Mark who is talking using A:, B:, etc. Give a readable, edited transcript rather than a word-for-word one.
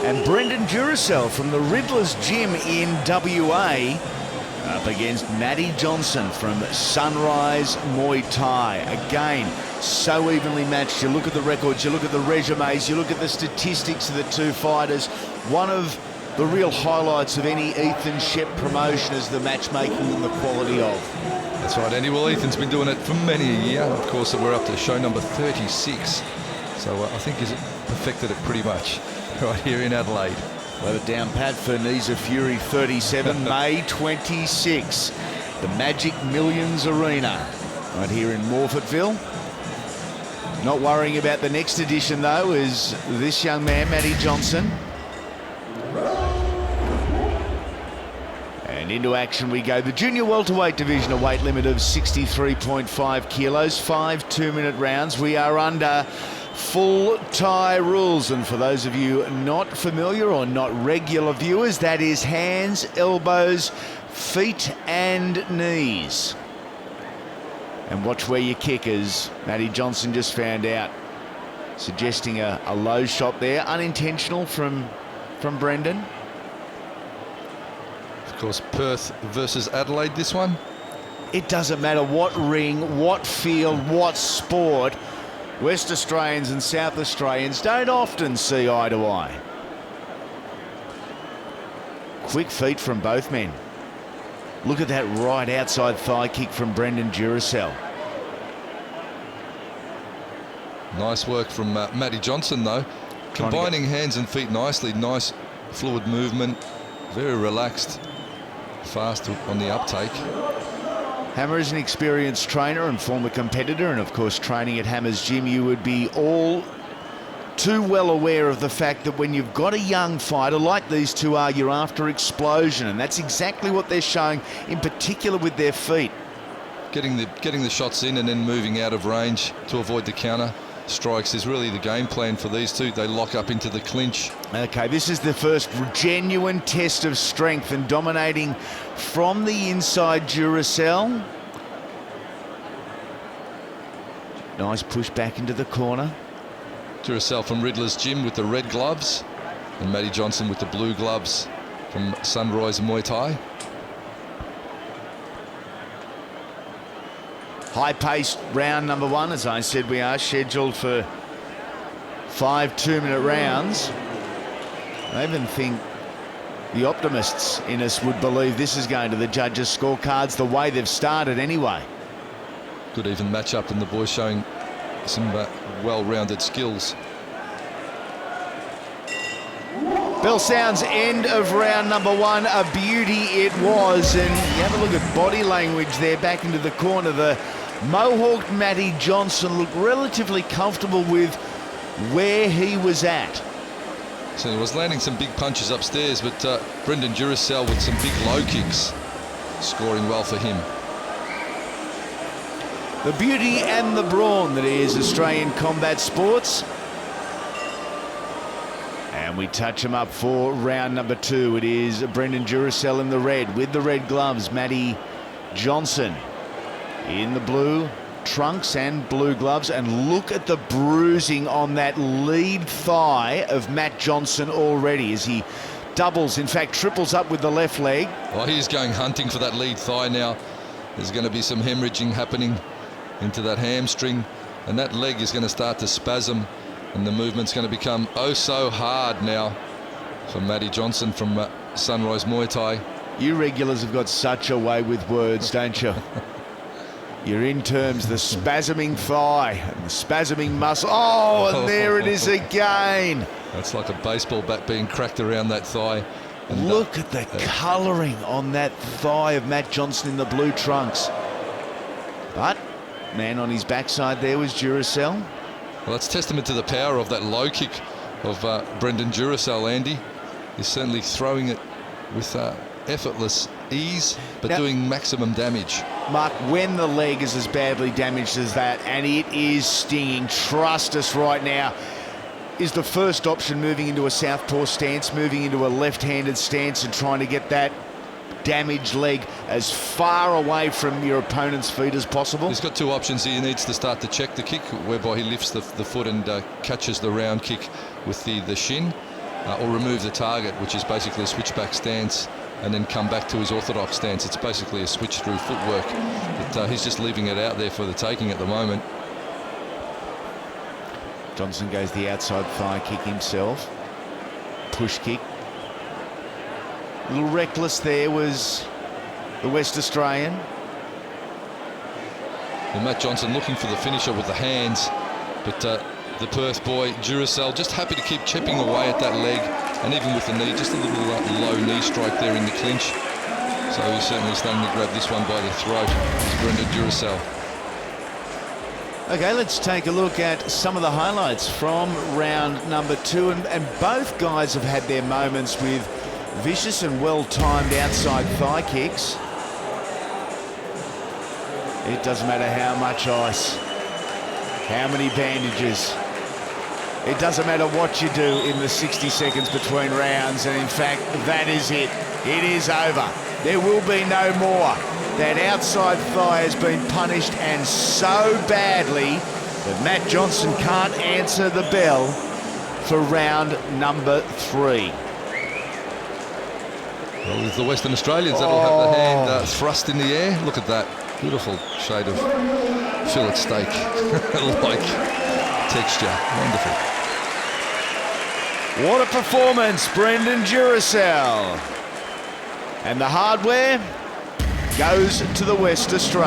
A: And Brendan Duroiselle from the Riddler's Gym in WA up against Matty Johnson from Sunrise Muay Thai. Again, so evenly matched. You look at the records, you look at the resumes, you look at the statistics of the two fighters. One of the real highlights of any Ethan Shep promotion is the matchmaking and the quality of.
B: That's right, Andy. Well, Ethan's been doing it for many a year. Of course, we're up to show number 36. So I think he's perfected it pretty much right here in Adelaide.
A: Let it down pat for Knees of Fury 37, May 26. The Magic Millions Arena right here in Morfettville. Not worrying about the next edition, though, is this young man, Matty Johnson. And into action we go. The junior welterweight division, a weight limit of 63.5 kilos, 5 2-minute rounds. We are under full Thai rules, and for those of you not familiar or not regular viewers, that is hands, elbows, feet and knees. And watch where you kick, as Matty Johnson just found out, suggesting a low shot there, unintentional from Brendan.
B: Of course, Perth versus Adelaide, this one.
A: It doesn't matter what ring, what field, what sport, West Australians and South Australians don't often see eye to eye. Quick feet from both men. Look at that right outside thigh kick from Brendan Duroiselle.
B: Nice work from Matty Johnson, though. Combining hands and feet nicely. Nice fluid movement. Very relaxed. Fast on the uptake.
A: Hammer is an experienced trainer and former competitor, and of course training at Hammer's gym, you would be all too well aware of the fact that when you've got a young fighter like these two are, you're after explosion, and that's exactly what they're showing, in particular with their feet.
B: Getting the shots in and then moving out of range to avoid the counter strikes is really the game plan for these two. They lock up into the clinch.
A: Okay, this is the first genuine test of strength, and dominating from the inside, Duroiselle. Nice push back into the corner.
B: Duroiselle from Riddler's Gym with the red gloves, and Matty Johnson with the blue gloves from Sunrise Muay Thai.
A: High-paced round number one. As I said, we are scheduled for 5 2-minute rounds. I even think the optimists in us would believe this is going to the judges' scorecards the way they've started anyway.
B: Good even match-up, and the boys showing some well-rounded skills.
A: Bell sounds, end of round number one. A beauty it was, and you have a look at body language there back into the corner. The Mohawk Matty Johnson looked relatively comfortable with where he was at.
B: So he was landing some big punches upstairs, but Brendan Duroiselle with some big low kicks, scoring well for him.
A: The beauty and the brawn that is Australian combat sports. And we touch him up for round number two. It is Brendan Duroiselle in the red with the red gloves. Matty Johnson in the blue trunks and blue gloves. And look at the bruising on that lead thigh of Matt Johnson already as he doubles, in fact triples up with the left leg.
B: Well, he's going hunting for that lead thigh now. There's going to be some hemorrhaging happening into that hamstring, and that leg is going to start to spasm, and the movement's going to become oh so hard now for Matty Johnson from Sunrise Muay Thai.
A: You regulars have got such a way with words, don't you? You're in terms, the spasming thigh and the spasming muscle. Oh, and there it is again.
B: That's like a baseball bat being cracked around that thigh. And
A: look at the colouring on that thigh of Matt Johnson in the blue trunks. But man on his backside there was Duroiselle.
B: Well, it's testament to the power of that low kick of Brendan Duroiselle, Andy. He's certainly throwing it with effortless ease, but now, doing maximum damage.
A: Mark, when the leg is as badly damaged as that, and it is stinging, trust us right now, is the first option moving into a southpaw stance, moving into a left-handed stance and trying to get that damaged leg as far away from your opponent's feet as possible?
B: He's got two options here. He needs to start to check the kick, whereby he lifts the foot and catches the round kick with the shin. or remove the target, which is basically a switchback stance, and then come back to his orthodox stance. It's basically a switch through footwork, but he's just leaving it out there for the taking at the moment.
A: Johnson goes the outside thigh kick himself. Push kick. A little reckless there was the West Australian.
B: Well, Matt Johnson looking for the finisher with the hands, but the Perth boy, Duroiselle, just happy to keep chipping away at that leg, and even with the knee, just a little low knee strike there in the clinch. So he's certainly starting to grab this one by the throat. It's Brendan Duroiselle.
A: Okay, let's take a look at some of the highlights from round number 2, and both guys have had their moments with vicious and well-timed outside thigh kicks. It doesn't matter how much ice, how many bandages. It doesn't matter what you do in the 60 seconds between rounds, and in fact, that is it. It is over. There will be no more. That outside thigh has been punished, and so badly that Matt Johnson can't answer the bell for round number 3.
B: Well, the Western Australians, that'll have the hand thrust in the air. Look at that. Beautiful shade of fillet steak like texture. Wonderful.
A: What a performance, Brendan Duroiselle. And the hardware goes to the West Australians.